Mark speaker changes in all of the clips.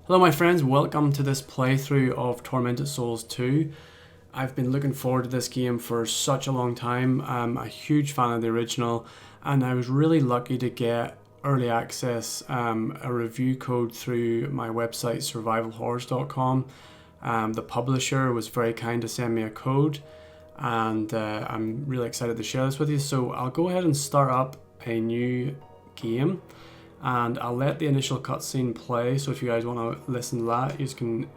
Speaker 1: Hello my friends, welcome to this playthrough of Tormented Souls 2. I've been looking forward to this game for such a long time. I'm a huge fan of the original and I was really lucky to get early access, a review code through my website survivalhorrors.com. The publisher was very kind to send me a code and I'm really excited to share this with you. So I'll go ahead and start up a new game. And I'll let the initial cutscene play, so if you guys want to listen to that, you can,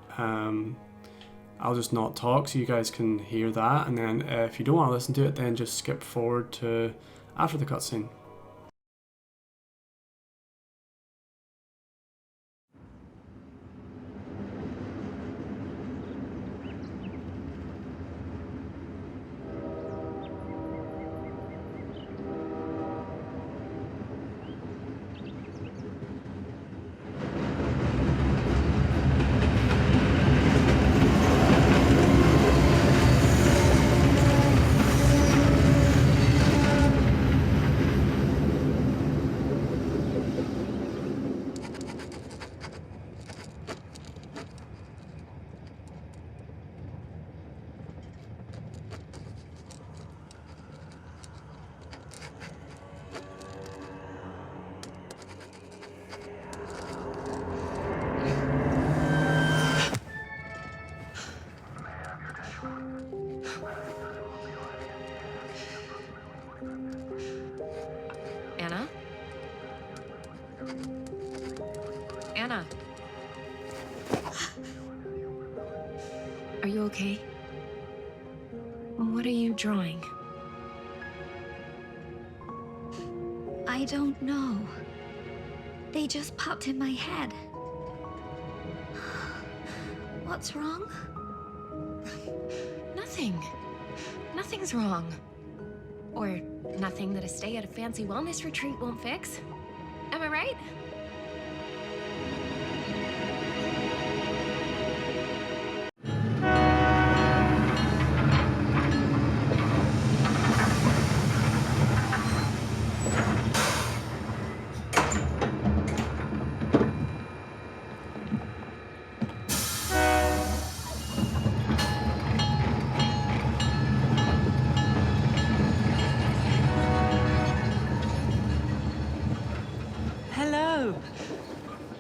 Speaker 1: I'll just not talk so you guys can hear that, and then if you don't want to listen to it, then just skip forward to after the cutscene.
Speaker 2: Anna? Are you okay? What are you drawing?
Speaker 3: I don't know. They just popped in my head. What's wrong?
Speaker 2: Nothing. Nothing's wrong. Or nothing that a stay at a fancy wellness retreat won't fix. Am I right?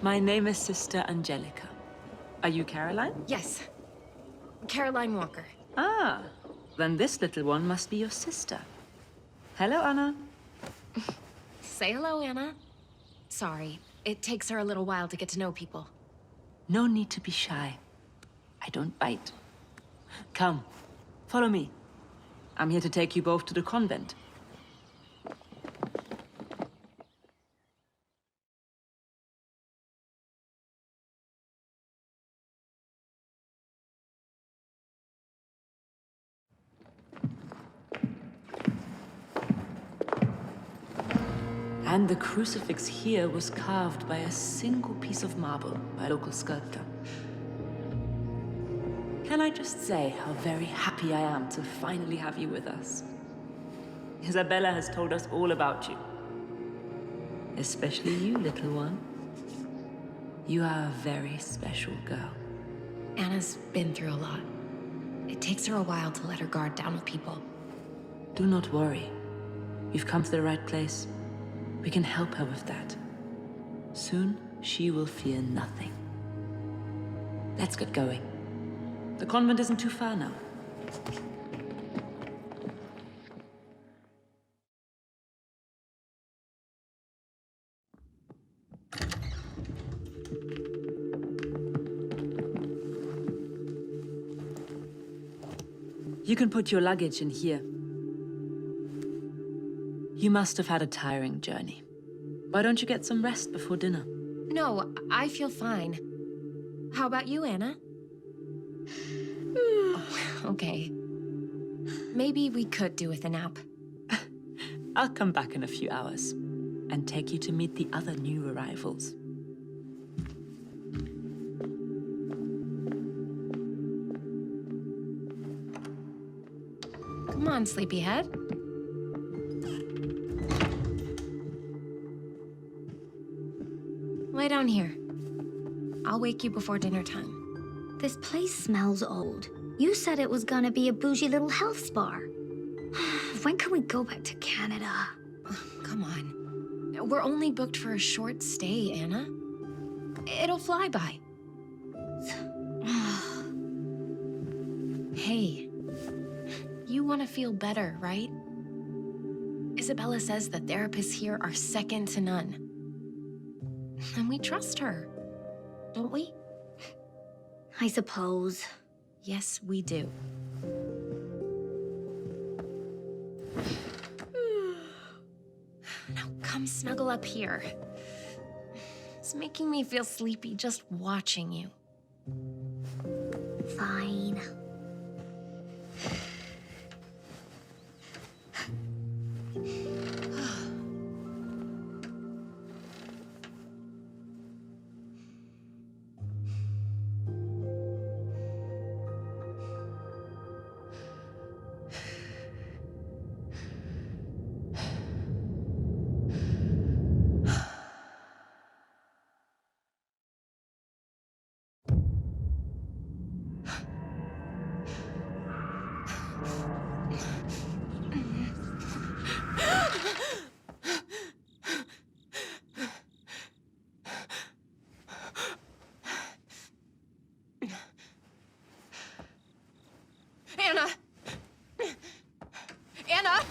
Speaker 4: My name is Sister Angelica. Are you Caroline?
Speaker 2: Yes. Caroline Walker.
Speaker 4: Ah, then this little one must be your sister. Hello, Anna.
Speaker 2: Say hello, Anna. Sorry, it takes her a little while to get to know people.
Speaker 4: No need to be shy. I don't bite. Come, follow me. I'm here to take you both to the convent. And the crucifix here was carved by a single piece of marble by a local sculptor. Can I just say how very happy I am to finally have you with us? Isabella has told us all about you. Especially you, little one. You are a very special girl.
Speaker 2: Anna's been through a lot. It takes her a while to let her guard down with people.
Speaker 4: Do not worry. You've come to the right place. We can help her with that. Soon, she will fear nothing. Let's get going. The convent isn't too far now. You can put your luggage in here. You must have had a tiring journey. Why don't you get some rest before dinner?
Speaker 2: No, I feel fine. How about you, Anna? Okay. Maybe we could do with a nap.
Speaker 4: I'll come back in a few hours and take you to meet the other new arrivals.
Speaker 2: Come on, sleepyhead. Lay down here. I'll wake you before dinner time.
Speaker 3: This place smells old. You said it was gonna be a bougie little health spa. When can we go back to Canada?
Speaker 2: Come on. We're only booked for a short stay, Anna. It'll fly by. Hey, you want to feel better, right? Isabella says the therapists here are second to none. And we trust her, don't we?
Speaker 3: I suppose.
Speaker 2: Yes, we do. Now come snuggle up here. It's making me feel sleepy just watching you.
Speaker 3: Fine.
Speaker 2: Anna! Anna!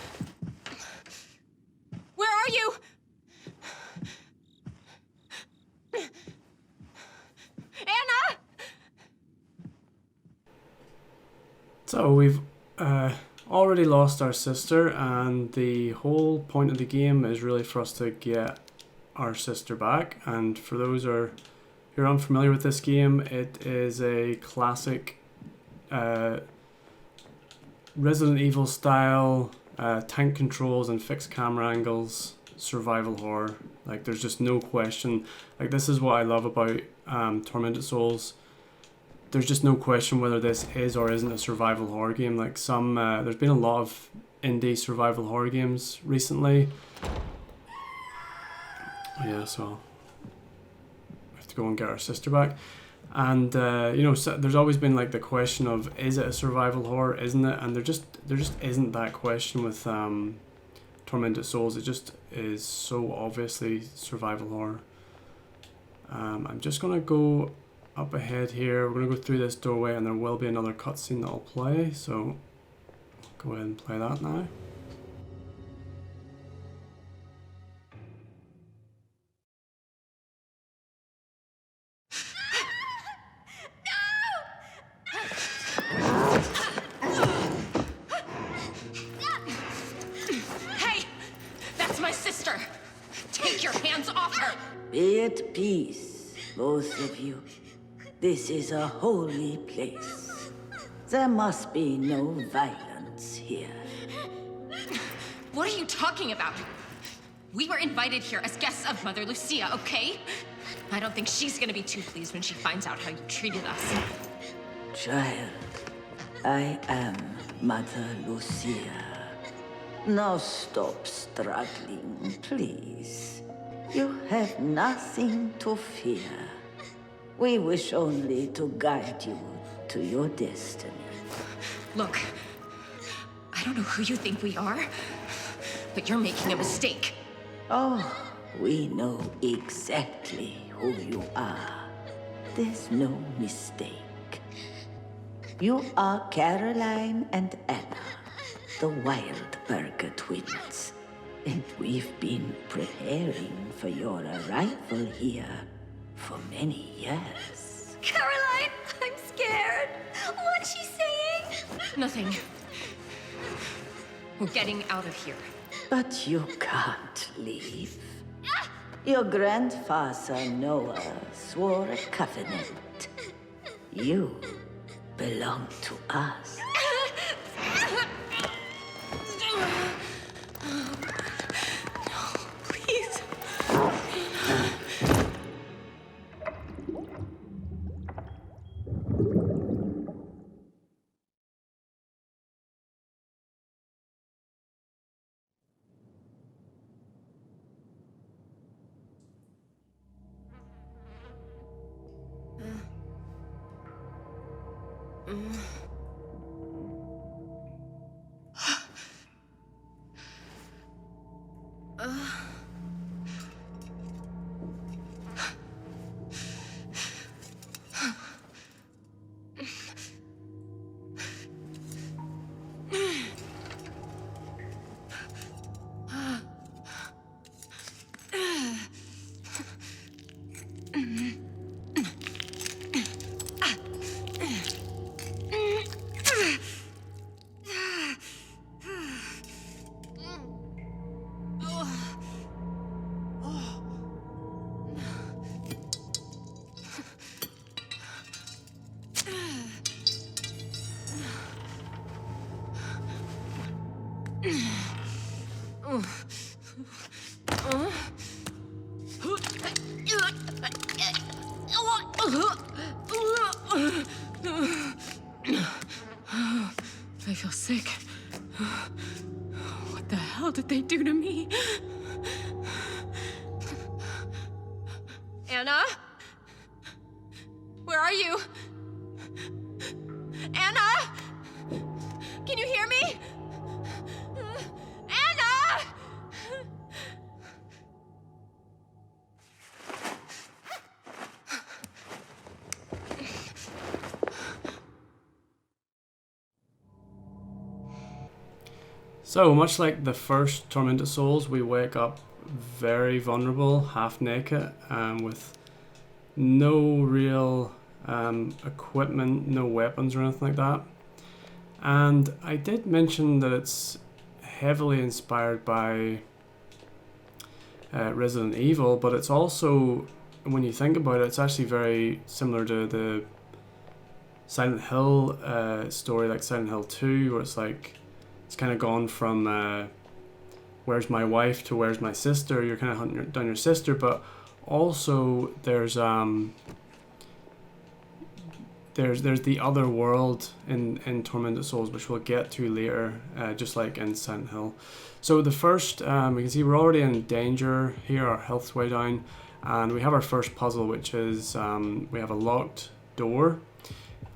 Speaker 2: Where are you? Anna!
Speaker 1: So we've already lost our sister, and the whole point of the game is really for us to get our sister back. And for those who are unfamiliar with this game, it is a classic Resident Evil style tank controls and fixed camera angles survival horror. Like, there's just no question. Like, this is what I love about Tormented Souls. There's just no question whether this is or isn't a survival horror game. Like, there's been a lot of indie survival horror games recently. Yeah, so I have to go and get our sister back. And so there's always been like the question of, is it a survival horror, isn't it? And there just isn't that question with Tormented Souls. It just is so obviously survival horror. I'm just gonna go up ahead here. We're gonna go through this doorway, and there will be another cutscene that'll play. So go ahead and play that now.
Speaker 2: Hey! That's my sister! Take your hands off her!
Speaker 4: Be at peace, both of you. This is a holy place. There must be no violence here.
Speaker 2: What are you talking about? We were invited here as guests of Mother Lucia, okay? I don't think she's gonna be too pleased when she finds out how you treated us.
Speaker 4: Child, I am Mother Lucia. Now stop struggling, please. You have nothing to fear. We wish only to guide you to your destiny.
Speaker 2: Look, I don't know who you think we are, but you're making a mistake.
Speaker 4: Oh, we know exactly who you are. There's no mistake. You are Caroline and Anna, the Wildberger twins. And we've been preparing for your arrival here for many years.
Speaker 3: Caroline, I'm scared. What's she saying?
Speaker 2: Nothing. We're getting out of here.
Speaker 4: But you can't leave. Your grandfather Noah swore a covenant. You belong to us.
Speaker 2: Please. I feel sick. What the hell did they do to me? Anna? Where are you? Anna? Can you hear me? Anna!
Speaker 1: So, much like the first Tormented Souls, we wake up very vulnerable, half naked, with no real equipment, no weapons or anything like that. And I did mention that it's heavily inspired by Resident Evil, but it's also, when you think about it, it's actually very similar to the Silent Hill story, like Silent Hill 2, where it's like, it's kind of gone from where's my wife to where's my sister. You're kind of hunting down your sister, but also there's the other world in Tormented Souls, which we'll get to later, just like in Silent Hill. So the first, we can see we're already in danger here. Our health's way down, and we have our first puzzle, which is we have a locked door.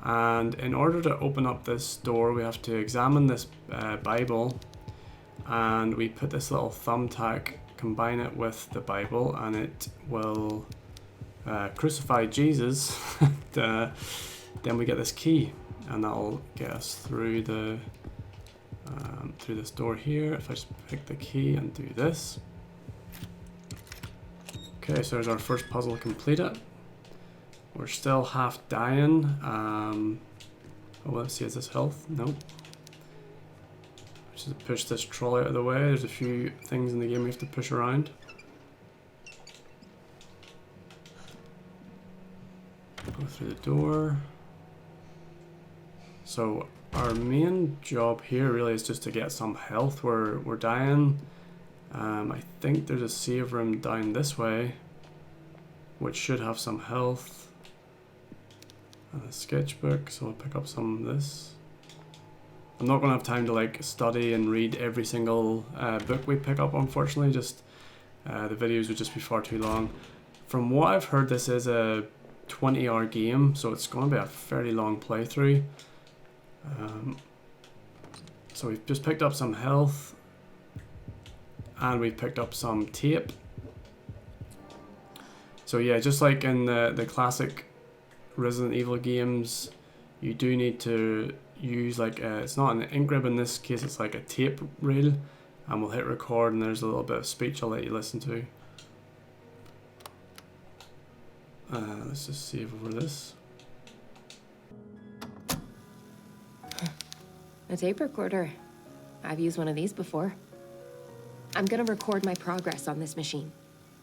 Speaker 1: And in order to open up this door, we have to examine this Bible, and we put this little thumbtack, combine it with the Bible, and it will crucify Jesus. And, then we get this key, and that'll get us through the through this door here. If I just pick the key and do this. Okay, so there's our first puzzle completed. We're still half dying. Oh, let's see, is this health? Nope. Just push this trolley out of the way. There's a few things in the game we have to push around. Go through the door. So our main job here really is just to get some health. We're dying. I think there's a save room down this way, which should have some health. And a sketchbook, so I'll pick up some of this. I'm not going to have time to like study and read every single book we pick up, unfortunately. Just the videos would just be far too long. From what I've heard, this is a 20-hour game, so it's going to be a fairly long playthrough. So we've just picked up some health, and we've picked up some tape. So yeah, just like in the classic Resident Evil games, you do need to use like it's not an ink rib in this case, it's like a tape reel, and we'll hit record, and there's a little bit of speech I'll let you listen to. Let's just save over this.
Speaker 2: A tape recorder. I've used one of these before. I'm gonna record my progress on this machine.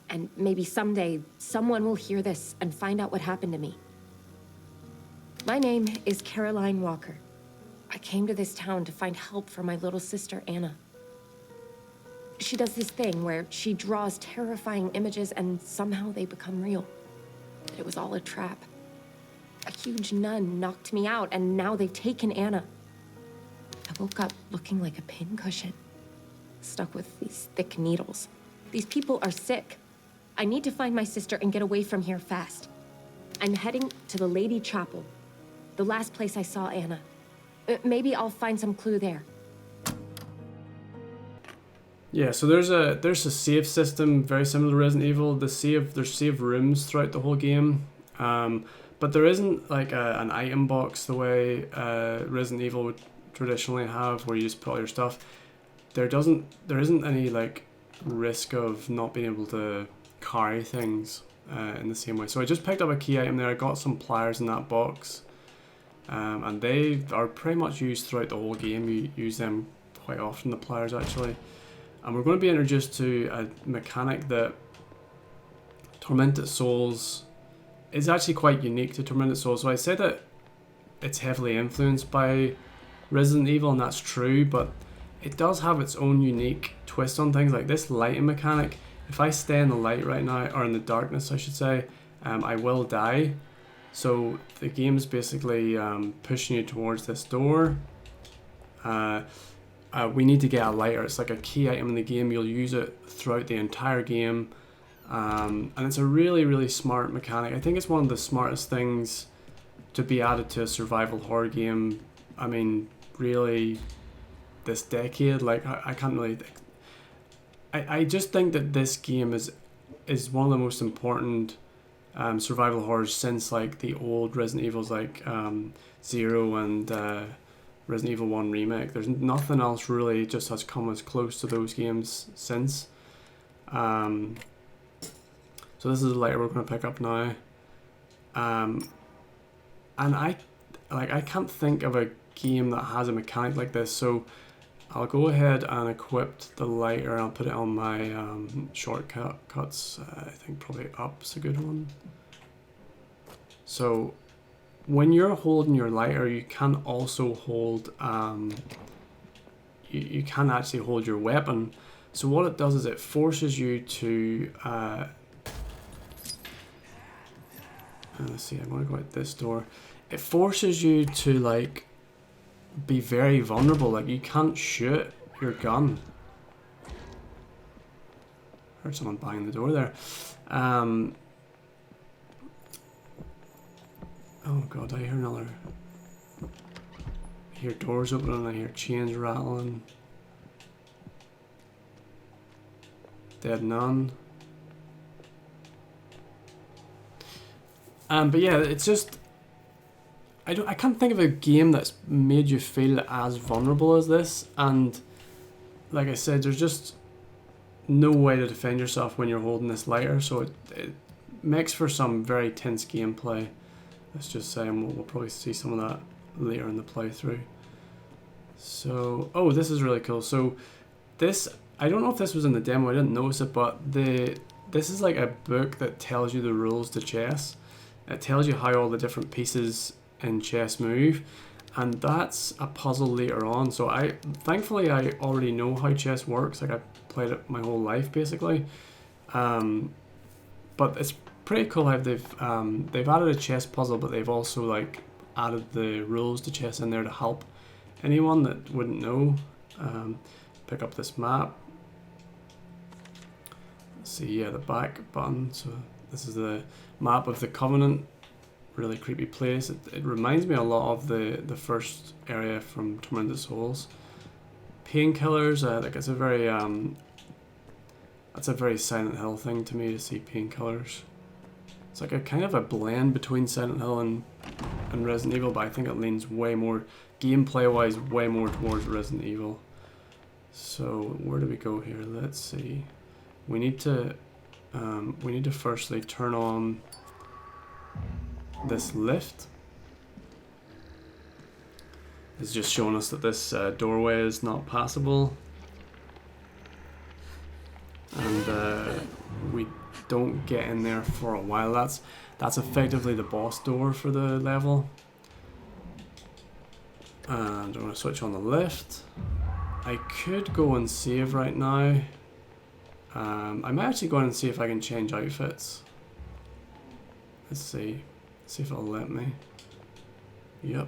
Speaker 2: And maybe someday, someone will hear this and find out what happened to me. My name is Caroline Walker. I came to this town to find help for my little sister, Anna. She does this thing where she draws terrifying images and somehow they become real. It was all a trap. A huge nun knocked me out, and now they've taken Anna. I woke up looking like a pincushion, stuck with these thick needles. These people are sick. I need to find my sister and get away from here fast. I'm heading to the Lady Chapel. the last place I saw Anna. Maybe I'll find some clue there.
Speaker 1: Yeah, so there's a save system very similar to Resident Evil. There's save rooms throughout the whole game, but there isn't like an item box the way Resident Evil would traditionally have, where you just put all your stuff. There isn't any like risk of not being able to carry things in the same way. So I just picked up a key item there. I got some pliers in that box, and they are pretty much used throughout the whole game. You use them quite often, the pliers actually. And we're going to be introduced to a mechanic that Tormented Souls is actually quite unique to Tormented Souls. So I say that it's heavily influenced by Resident Evil, and that's true, but it does have its own unique twist on things. Like this lighting mechanic, if I stay in the light right now, or in the darkness I should say, I will die. So the game's basically pushing you towards this door. We need to get a lighter. It's like a key item in the game. You'll use it throughout the entire game, and it's a really, really smart mechanic. I think it's one of the smartest things to be added to a survival horror game. I mean, really, this decade. Like I can't really. I just think that this game is one of the most important survival horrors since like the old Resident Evils, like 0 and Resident Evil 1 Remake. There's nothing else really just has come as close to those games since. So this is the lighter we're going to pick up now. And I can't think of a game that has a mechanic like this, so I'll go ahead and equip the lighter and I'll put it on my shortcuts. I think probably up's a good one. So when you're holding your lighter, you can also hold, you can actually hold your weapon. So what it does is it forces you to, let's see, I'm going to go out this door. It forces you to like be very vulnerable. Like you can't shoot your gun. Heard someone banging the door there. Oh god, I hear another. I hear doors opening, I hear chains rattling. Dead none. But yeah, it's just I can't think of a game that's made you feel as vulnerable as this, and like I said, there's just no way to defend yourself when you're holding this lighter, so it makes for some very tense gameplay. Let's just say, and we'll probably see some of that later in the playthrough. So, oh, this is really cool. So this, I don't know if this was in the demo, I didn't notice it, but this is like a book that tells you the rules to chess. It tells you how all the different pieces in chess move, and that's a puzzle later on. So thankfully I already know how chess works. Like I played it my whole life basically, but it's pretty cool how they've added a chess puzzle, but they've also like added the rules to chess in there to help anyone that wouldn't know. Pick up this map. Let's see, yeah, the back button. So this is the map of the Convent. Really creepy place. It reminds me a lot of the first area from Tormented Souls. Painkillers, like it's a very that's a very Silent Hill thing to me to see painkillers. It's like a kind of a blend between Silent Hill and Resident Evil, but I think it leans way more gameplay wise, way more towards Resident Evil. So where do we go here? Let's see. We need to firstly turn on this lift. It's just showing us that this doorway is not passable, and we don't get in there for a while. That's effectively the boss door for the level. And I'm going to switch on the lift. I could go and save right now. I might actually go in and see if I can change outfits. Let's see. See if it'll let me. Yep.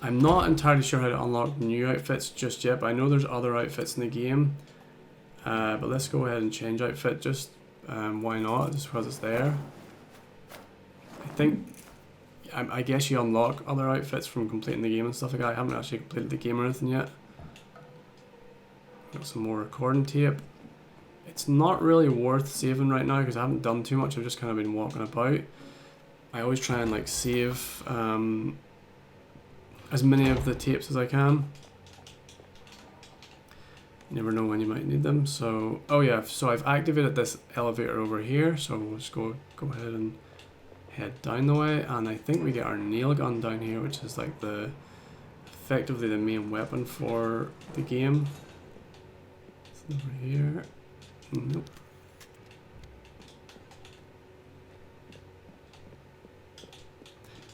Speaker 1: I'm not entirely sure how to unlock new outfits just yet, but I know there's other outfits in the game. But let's go ahead and change outfit, just why not, just because it's there. I think I guess you unlock other outfits from completing the game and stuff like that. I haven't actually completed the game or anything yet. Got some more recording tape. It's not really worth saving right now because I haven't done too much. I've just kind of been walking about. I always try and like save as many of the tapes as I can. You never know when you might need them. So, oh yeah, so I've activated this elevator over here. So we'll just go ahead and head down the way. And I think we get our nail gun down here, which is like effectively the main weapon for the game. It's over here. Nope.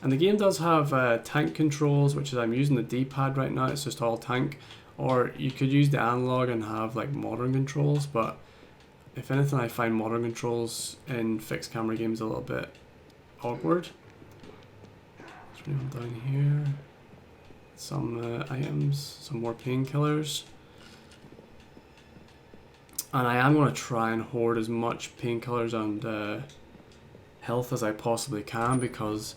Speaker 1: And the game does have tank controls, which is I'm using the D-pad right now. It's just all tank. Or you could use the analog and have like modern controls, but if anything, I find modern controls in fixed camera games a little bit awkward. Let's bring them down here. Some items, some more painkillers. And I am going to try and hoard as much painkillers and health as I possibly can, because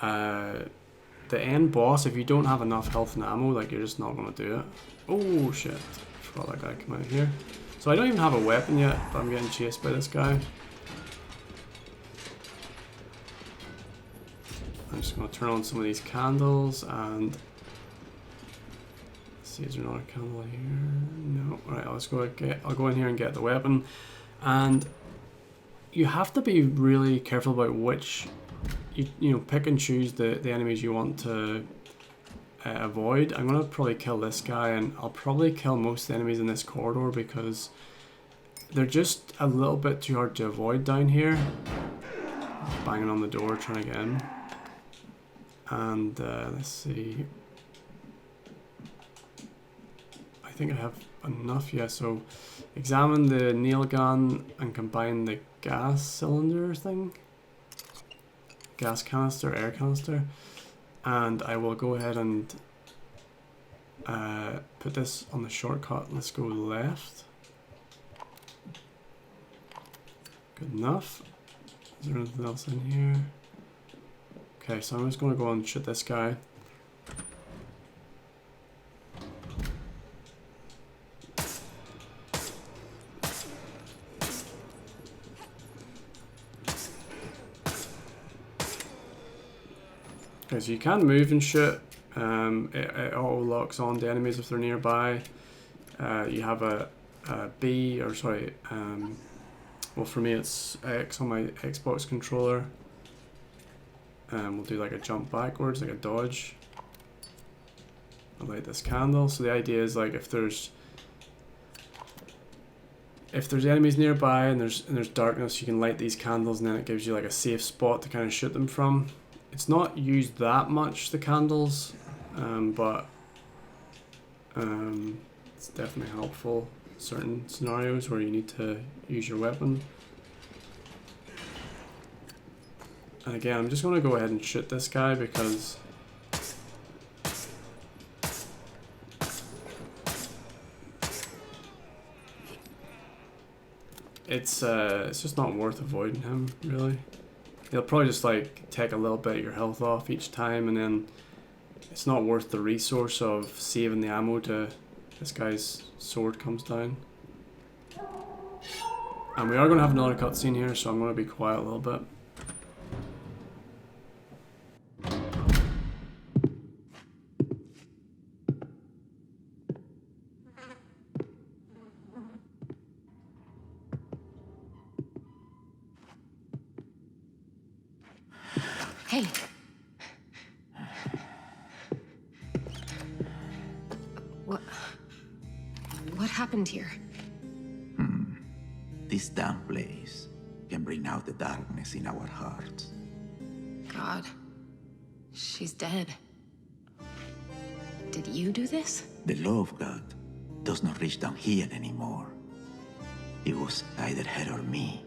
Speaker 1: the end boss, if you don't have enough health and ammo, like, you're just not going to do it. Oh shit, I forgot that guy came out here. So I don't even have a weapon yet, but I'm getting chased by this guy. I'm just going to turn on some of these candles and see, is there not a candle here? No. Alright, I'll go in here and get the weapon. And you have to be really careful about which you know, pick and choose the enemies you want to avoid. I'm gonna probably kill this guy, and I'll probably kill most of the enemies in this corridor because they're just a little bit too hard to avoid down here. Banging on the door trying to get in. And let's see. I think I have enough, yeah, so examine the nail gun and combine the gas cylinder thing. Gas canister, air canister, and I will go ahead and put this on the shortcut. Let's go left. Good enough. Is there anything else in here? Okay, so I'm just going to go and shoot this guy. Okay, so you can move and shoot. It auto locks on to enemies if they're nearby. You have a B, or sorry, well for me it's X on my Xbox controller. We'll do like a jump backwards, like a dodge. I'll light this candle. So the idea is, like, if there's enemies nearby and there's darkness, you can light these candles, and then it gives you like a safe spot to kind of shoot them from. It's not used that much, the candles, but it's definitely helpful in certain scenarios where you need to use your weapon. And again, I'm just going to go ahead and shoot this guy because it's just not worth avoiding him, really. He'll probably just like take a little bit of your health off each time, and then it's not worth the resource of saving the ammo to this guy's sword comes down. And we are going to have another cutscene here, so I'm going to be quiet a little bit.
Speaker 2: Hey. What happened here?
Speaker 5: This damn place can bring out the darkness in our hearts.
Speaker 2: God. She's dead. Did you do this?
Speaker 5: The law of God does not reach down here anymore. It was either her or me.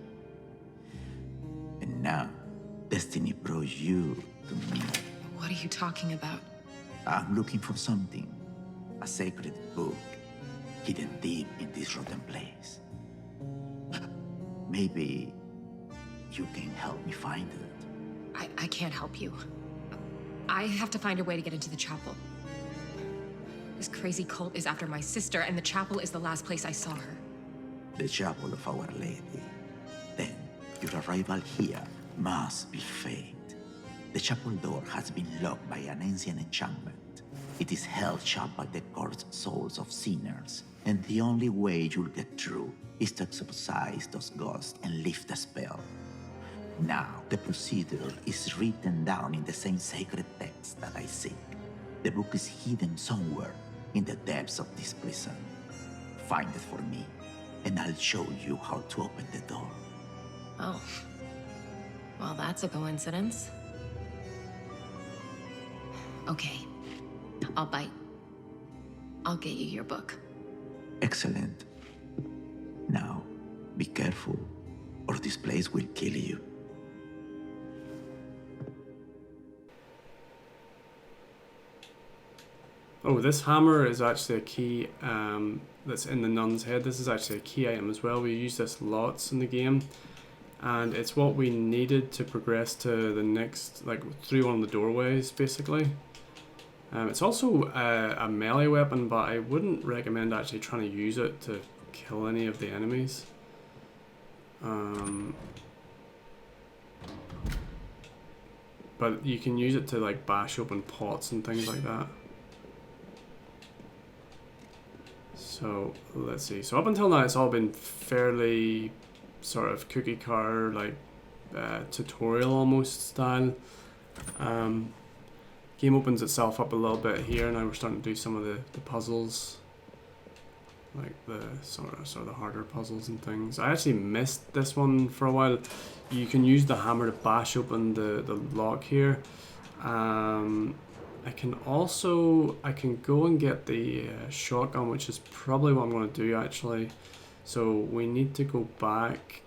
Speaker 5: And now, destiny brought you to me.
Speaker 2: What are you talking about?
Speaker 5: I'm looking for something. A sacred book hidden deep in this rotten place. Maybe you can help me find it.
Speaker 2: I can't help you. I have to find a way to get into the chapel. This crazy cult is after my sister, and the chapel is the last place I saw her.
Speaker 5: The chapel of Our Lady. Then, your arrival here must be fate. The chapel door has been locked by an ancient enchantment. It is held shut by the cursed souls of sinners, and the only way you'll get through is to exorcise those ghosts and lift the spell. Now, the procedure is written down in the same sacred text that I seek. The book is hidden somewhere in the depths of this prison. Find it for me, and I'll show you how to open the door.
Speaker 2: Oh. Well, that's a coincidence. Okay. I'll bite. I'll get you your book.
Speaker 5: Excellent. Now, be careful, or this place will kill you.
Speaker 1: Oh, this hammer is actually a key that's in the nun's head. This is actually a key item as well. We use this lots in the game, and it's what we needed to progress to the next, like through one of the doorways, basically. It's also a melee weapon, but I wouldn't recommend actually trying to use it to kill any of the enemies. But you can use it to like bash open pots and things like that. So let's see. So up until now, it's all been fairly sort of cookie cutter, like tutorial almost style. Game opens itself up a little bit here. Now we're starting to do some of the puzzles, like the sort of the harder puzzles and things. I actually missed this one for a while. You can use the hammer to bash open the lock here. I can go and get the shotgun, which is probably what I'm going to do actually. So we need to go back.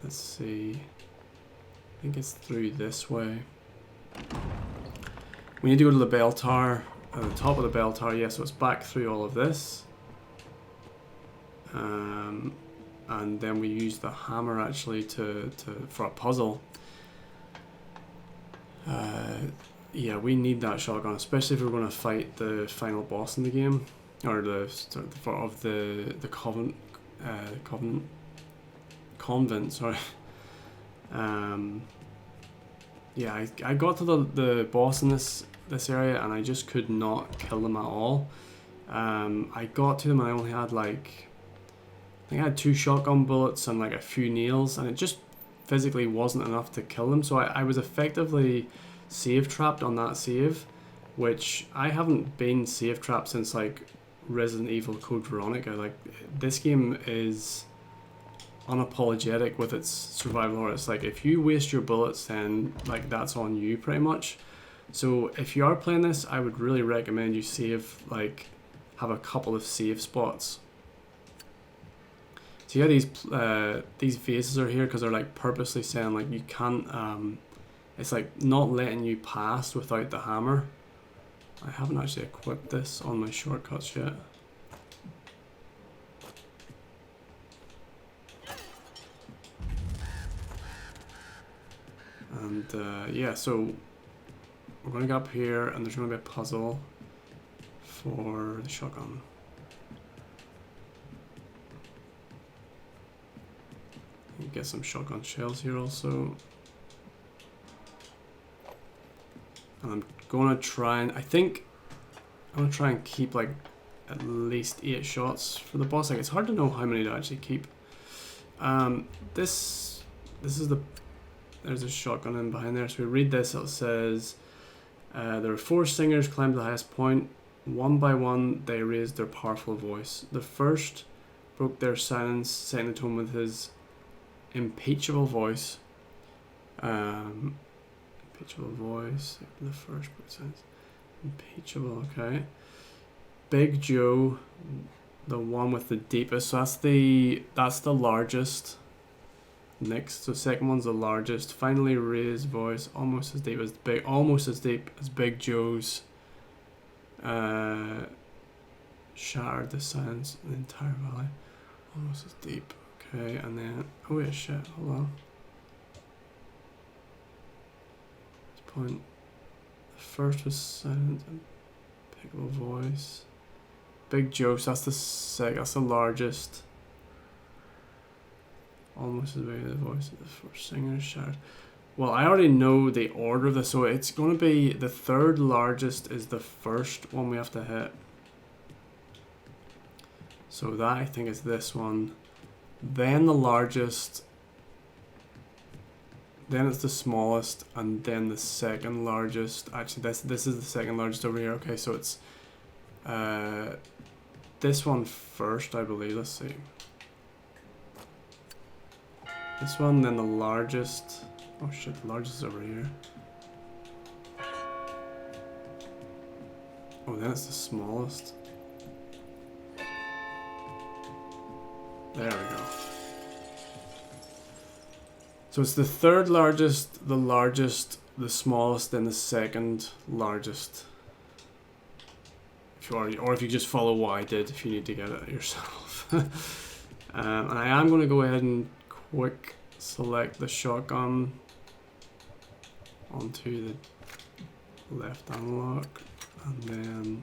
Speaker 1: Let's see. I think it's through this way. We need to go to the bell tower, at the top of the bell tower. Yeah, so it's back through all of this. And then we use the hammer actually for a puzzle. Yeah, we need that shotgun, especially if we're going to fight the final boss in the game, or the convent. Sorry. Yeah, I got to the boss in this area, and I just could not kill them at all. I got to them and I only had like, I think I had 2 shotgun bullets and like a few nails, and it just physically wasn't enough to kill them. So I was effectively save trapped on that save, which I haven't been save trapped since like Resident Evil Code Veronica. Like, this game is unapologetic with its survival horror. It's like, if you waste your bullets, then like that's on you pretty much. So if you are playing this, I would really recommend you save, like have a couple of save spots. So yeah, these vases are here because they're like purposely saying like you can't, it's like not letting you pass without the hammer. I haven't actually equipped this on my shortcuts yet. And yeah, so we're going to go up here, and there's going to be a puzzle for the shotgun. Get some shotgun shells here also. And I'm going to try and, I think I'm going to try and keep like at least 8 shots for the boss. Like, it's hard to know how many to actually keep. This is the, there's a shotgun in behind there. So we read this, it says, there are 4 singers climbed to the highest point. One by one, they raised their powerful voice. The first broke their silence, setting the tone with his impeachable voice. Impeachable voice. The first broke silence. Impeachable, okay. Big Joe, the one with the deepest. So that's the largest. Next, so second one's the largest. Finally, raised voice, almost as deep as Big Joe's. Shattered the silence in the entire valley. Almost as deep. Okay, and then, oh wait, shit, hold on. Point. first was silent and pickable voice. Big Jokes, that's the largest. Almost as big as the voice of the first singer shout. Well, I already know the order of this, so it's going to be the third largest is the first one we have to hit. So that I think is this one. Then the largest. Then it's the smallest, and then the second largest. Actually, this is the second largest over here. Okay, so it's this one first, I believe. Let's see. This one, then the largest. Oh shit, the largest is over here. Oh, then it's the smallest. There we go. So it's the third largest, the largest, the smallest, then the second largest. If you are, or if you just follow what I did, if you need to get it yourself. And I am going to go ahead and quick select the shotgun onto the left unlock, and then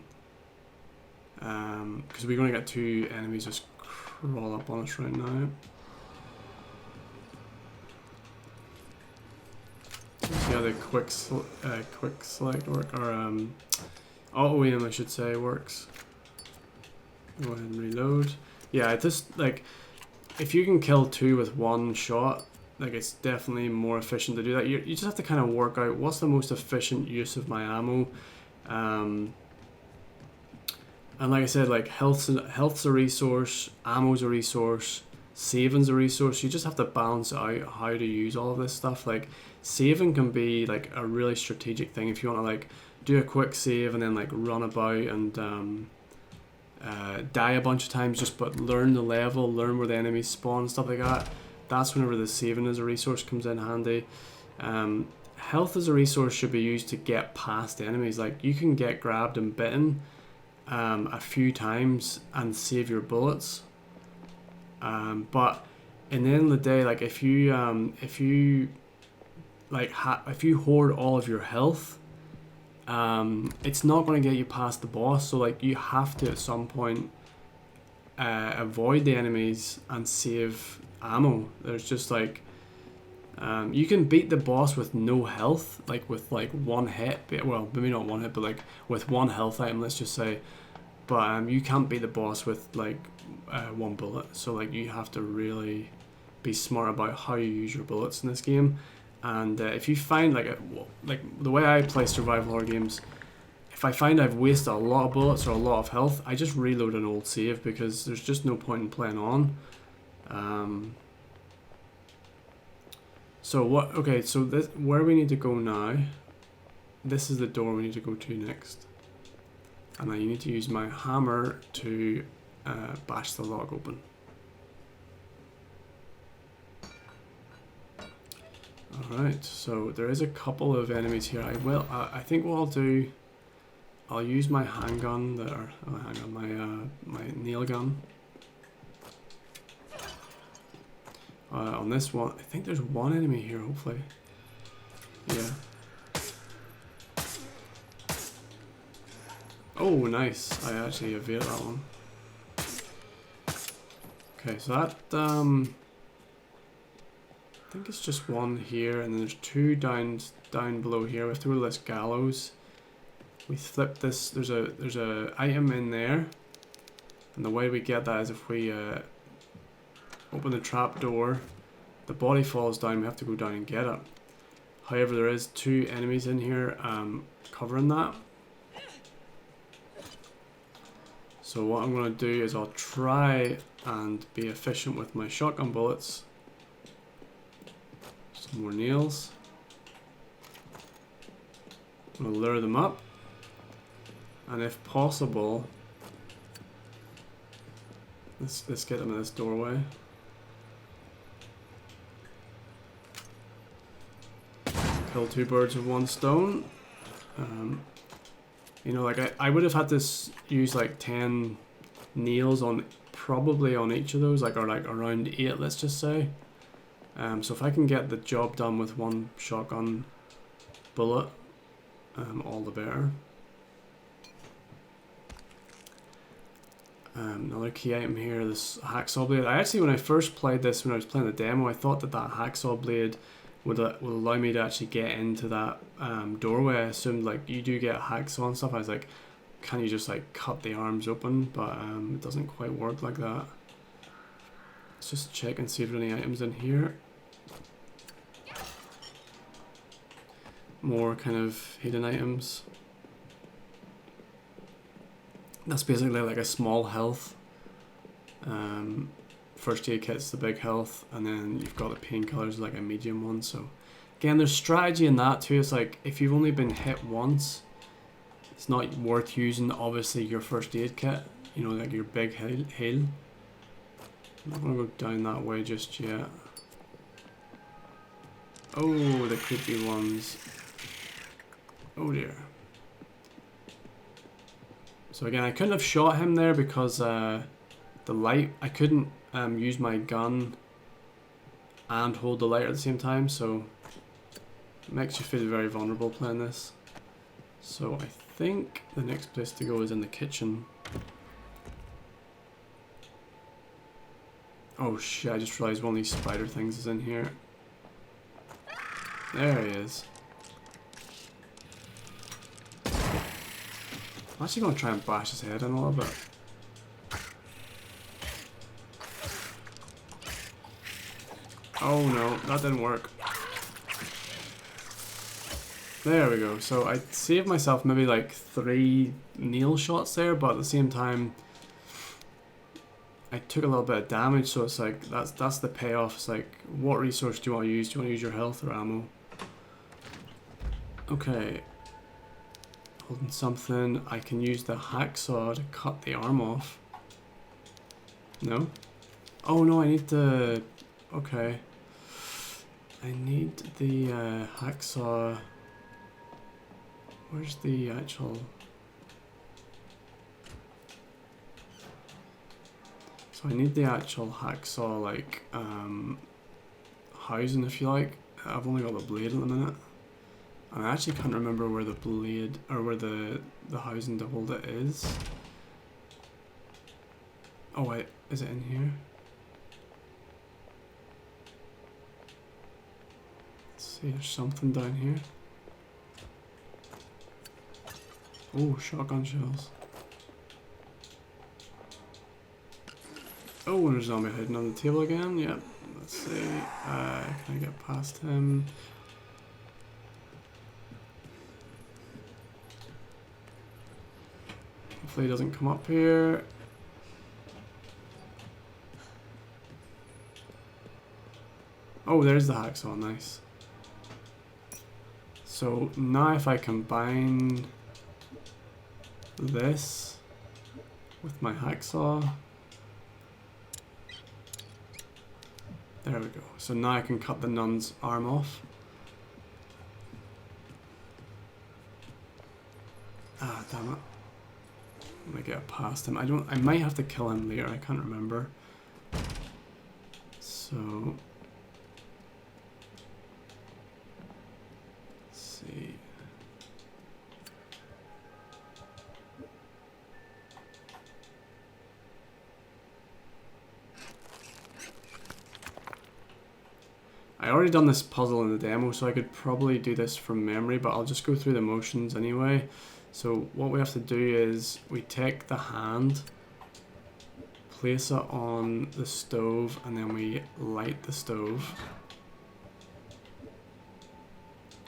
Speaker 1: because we're going to get two enemies just crawl up on us right now. See how the quick select work, or auto aim I should say, works. Go ahead and reload. Yeah, it just like if you can kill two with one shot, like it's definitely more efficient to do that. You just have to kind of work out what's the most efficient use of my ammo. And like I said, like health's a resource, ammo's a resource, saving's a resource. You just have to balance out how to use all of this stuff. Like saving can be like a really strategic thing if you want to like do a quick save and then like run about and die a bunch of times, just but learn the level, learn where the enemies spawn, stuff like that. That's whenever the saving as a resource comes in handy. Health as a resource should be used to get past enemies. Like you can get grabbed and bitten a few times and save your bullets, but in the end of the day, like if you hoard all of your health, it's not going to get you past the boss. So like you have to at some point avoid the enemies and save ammo. There's just like you can beat the boss with no health, like with like one hit, well maybe not one hit, but like with one health item, let's just say. But you can't beat the boss with like one bullet. So like you have to really be smart about how you use your bullets in this game. And if you find like the way I play survival horror games, if I find I've wasted a lot of bullets or a lot of health, I just reload an old save because there's just no point in playing on. So what? Okay, so this where we need to go now. This is the door we need to go to next, and then you need to use my hammer to bash the lock open. Alright, so there is a couple of enemies here. I think what I'll do, I'll use my handgun there. Oh, hang on, my nail gun. On this one, I think there's one enemy here, hopefully. Yeah. Oh, nice. I actually evaded that one. Okay, so that, I think it's just one here, and then there's two down below here. We have to go to this Gallows. We flip this, there's a item in there, and the way we get that is if we open the trap door, the body falls down, we have to go down and get it. However, there is two enemies in here covering that. So what I'm going to do is I'll try and be efficient with my shotgun bullets. Some more nails. I'm going to lure them up. And if possible, let's get them in this doorway. Kill two birds with one stone. You know, like I would have had to use like 10 nails on probably on each of those, like or like around 8, let's just say. So if I can get the job done with one shotgun bullet, all the better. Another key item here, this hacksaw blade. I actually, when I first played this, when I was playing the demo, I thought that that hacksaw blade would allow me to actually get into that doorway. I assumed like you do get a hacksaw and stuff. I was like, can you just like cut the arms open? But it doesn't quite work like that. Let's just check and see if there are any items in here. More kind of hidden items. That's basically like a small health. First aid kit's the big health, and then you've got the painkillers like a medium one. So again, there's strategy in that too. It's like if you've only been hit once, it's not worth using obviously your first aid kit, you know, like your big heal. I'm not gonna go down that way just yet. Oh, the creepy ones. Oh dear. So again, I couldn't have shot him there because the light, I couldn't use my gun and hold the light at the same time, so it makes you feel very vulnerable playing this. So I think the next place to go is in the kitchen. Oh shit, I just realized one of these spider things is in here. There he is. I'm actually going to try and bash his head in a little bit. Oh no, that didn't work. There we go. So I saved myself maybe like 3 nail shots there, but at the same time I took a little bit of damage, so it's like that's the payoff. It's like, what resource do you want to use? Do you want to use your health or ammo? Okay. Holding something. I can use the hacksaw to cut the arm off. No? Oh no, I need the... Okay. I need the hacksaw. Where's the actual... So I need the actual hacksaw, like, housing, if you like. I've only got the blade at the minute. And I actually can't remember where the blade, or where the housing to hold it is. Oh wait, is it in here? Let's see, there's something down here. Oh, shotgun shells. Oh, there's a zombie hiding on the table again. Yep. Let's see. Can I get past him? Hopefully he doesn't come up here. Oh, there's the hacksaw. Nice. So now if I combine this with my hacksaw, there we go. So now I can cut the nun's arm off. Ah, damn it. I'm gonna get past him. I might have to kill him later, I can't remember. So let's see. I already done this puzzle in the demo, so I could probably do this from memory, but I'll just go through the motions anyway. So what we have to do is we take the hand, place it on the stove, and then we light the stove.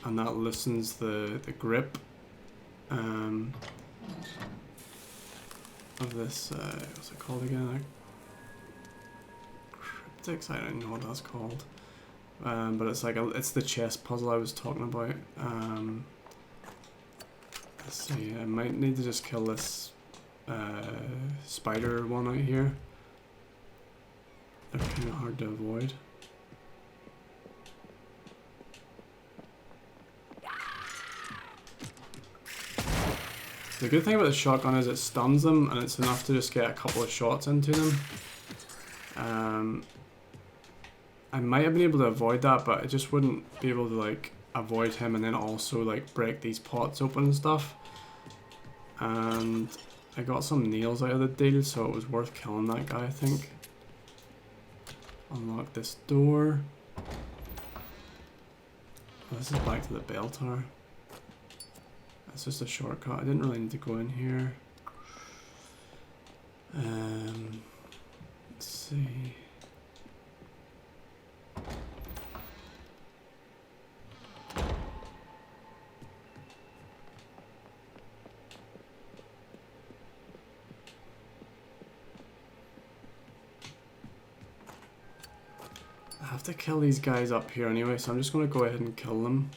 Speaker 1: And that loosens the grip of this, what's it called again? Cryptex? I don't know what that's called. But it's like it's the chess puzzle I was talking about. Let's see, I might need to just kill this spider one out here. They're kind of hard to avoid. The good thing about the shotgun is it stuns them, and it's enough to just get a couple of shots into them. I might have been able to avoid that, but I just wouldn't be able to like avoid him and then also like break these pots open and stuff. And I got some nails out of the deal, so it was worth killing that guy, I think. Unlock this door. Oh, this is back to the bell tower. That's just a shortcut. I didn't really need to go in here. Let's see. I have to kill these guys up here anyway, so I'm just going to go ahead and kill them.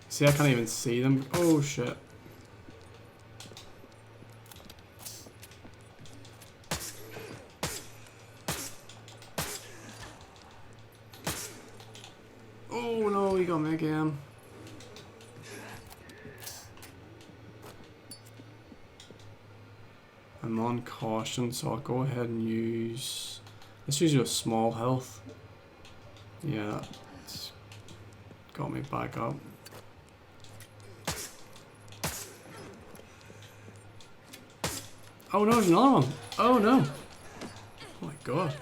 Speaker 1: See, I can't even see them. Oh shit. Oh no, he got me again. I'm on caution, so I'll go ahead and use... Let's use a small health. Yeah, that's got me back up. Oh no, there's another one. Oh no. Oh my god.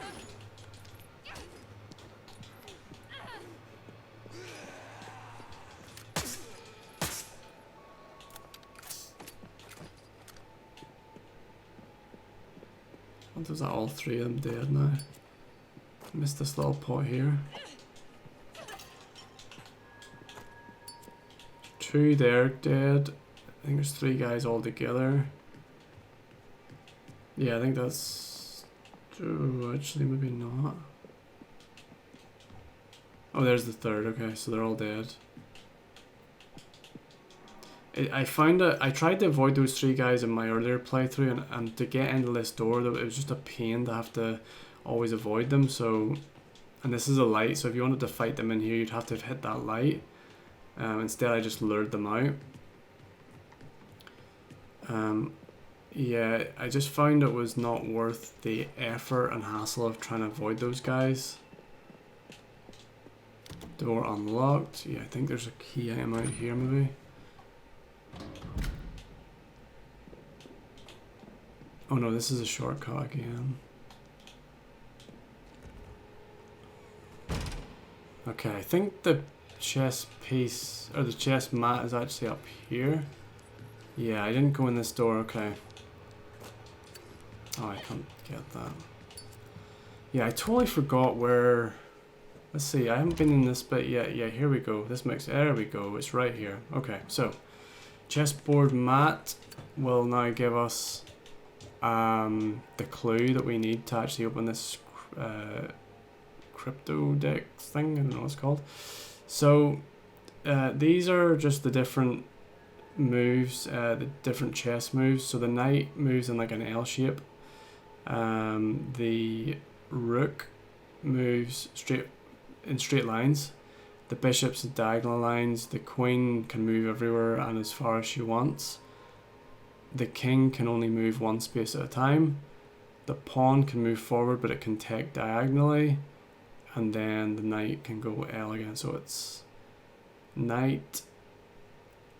Speaker 1: What is that? All three of them dead now. Missed this little pot here. Two there dead. I think there's 3 guys all together. Yeah, I think that's... Oh, actually, maybe not. Oh, there's the 3rd. Okay, so they're all dead. I found that I tried to avoid those 3 guys in my earlier playthrough, and to get into this door, it was just a pain to have to always avoid them. So, and this is a light, so if you wanted to fight them in here, you'd have to hit that light. Instead, I just lured them out. Yeah, I just found it was not worth the effort and hassle of trying to avoid those guys. Door unlocked. Yeah, I think there's a key item out here maybe. Oh no, this is a shortcut again. Okay, I think the chest piece, or the chest mat is actually up here. Yeah, I didn't go in this door, okay. Oh, I can't get that. Yeah, I totally forgot where... Let's see, I haven't been in this bit yet. Yeah, here we go. This makes... There we go, it's right here. Okay, so... Chessboard mat will now give us the clue that we need to actually open this Cryptex thing. I don't know what it's called. So, these are just the different moves, the different chess moves. So the knight moves in like an L shape. The rook moves in straight lines. The bishop's in diagonal lines. The queen can move everywhere and as far as she wants. The king can only move one space at a time. The pawn can move forward, but it can take diagonally. And then the knight can go L again. So it's knight,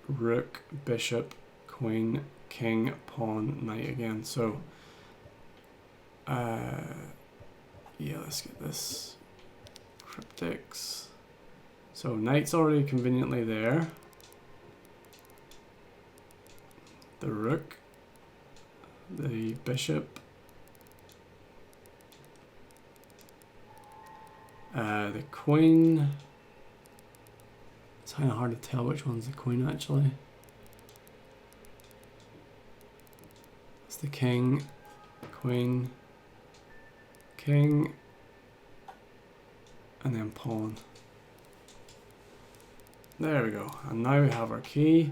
Speaker 1: rook, bishop, queen, king, pawn, knight again. So yeah, let's get this Cryptex. So knight's already conveniently there. The rook, the bishop, the queen. It's kind of hard to tell which one's the queen actually. It's the king, queen, king, and then pawn. There we go. And now we have our key.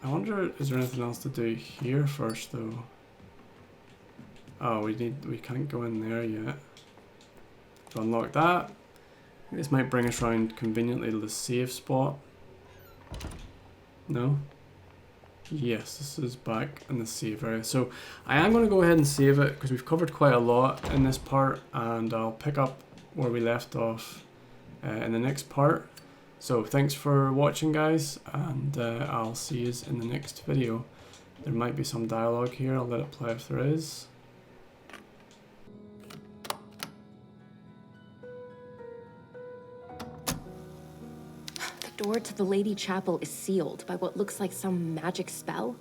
Speaker 1: I wonder, is there anything else to do here first though? Oh, we can't go in there yet. To unlock that. This might bring us around conveniently to the save spot. No? Yes, this is back in the save area. So I am going to go ahead and save it because we've covered quite a lot in this part, and I'll pick up where we left off in the next part. So thanks for watching, guys, and I'll see you in the next video. There might be some dialogue here. I'll let it play if there is.
Speaker 2: The door to the Lady Chapel is sealed by what looks like some magic spell.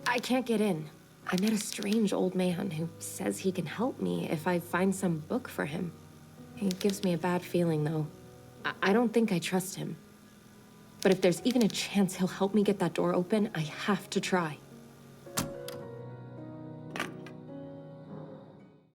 Speaker 2: I can't get in. I met a strange old man who says he can help me if I find some book for him. He gives me a bad feeling, though. I don't think I trust him. But if there's even a chance he'll help me get that door open, I have to try.